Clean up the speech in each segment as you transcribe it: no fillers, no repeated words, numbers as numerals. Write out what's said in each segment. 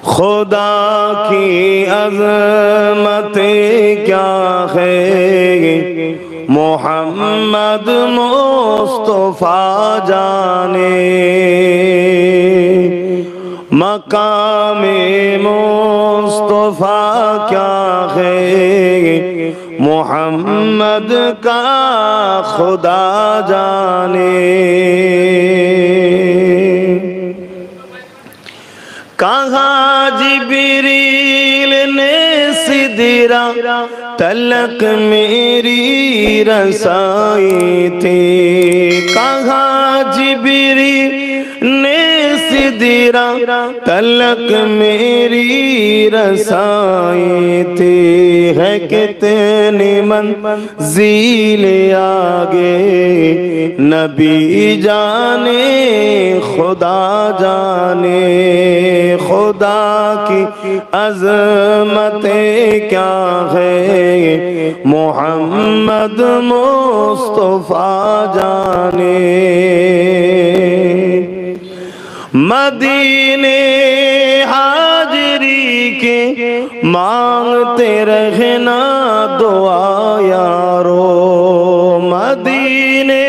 खुदा की अज़मत क्या है, मोहम्मद मुस्तफा जाने। मकामे मुस्तफा क्या है, मोहम्मद का खुदा जाने। कहा जिब्रील ने सिदरा तलक मेरी रसाई थी। कहा जिब्रील ने सिदरा तलक मेरी रसाई थी। है कितनी मंज़िल आगे नबी जाने खुदा जाने। खुदा की अज़मत क्या है, मोहम्मद मुस्तफा जाने। मदीने हाजरी के मांगते रहना दुआ यारो। मदीने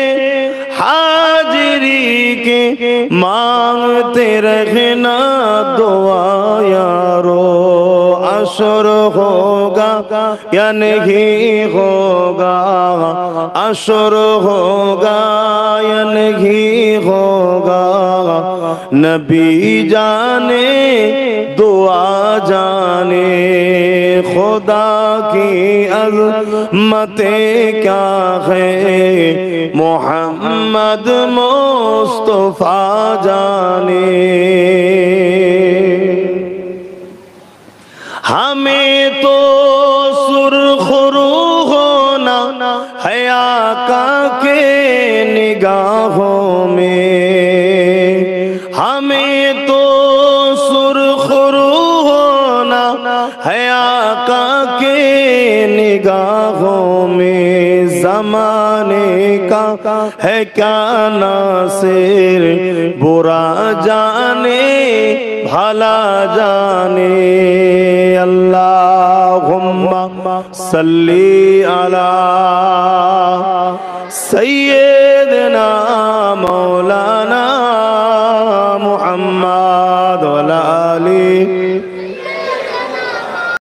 हाजरी के मांगते रहना दुआ यारो। अशर होगा या नहीं होगा, अशर होगा या नहीं होगा, नबी जाने दुआ जाने। खुदा की अज़मत क्या है, मोहम्मद मुस्तफा जाने। हमें तो सुरखरू होना है आका के निगाहों में। हमें तो सुरखरू होना है आका के निगाहों में। ज़माने का है क्या नासिर, बुरा जाने भला जाने। अल्लाहुम्मा सल्ली अला सय्यिद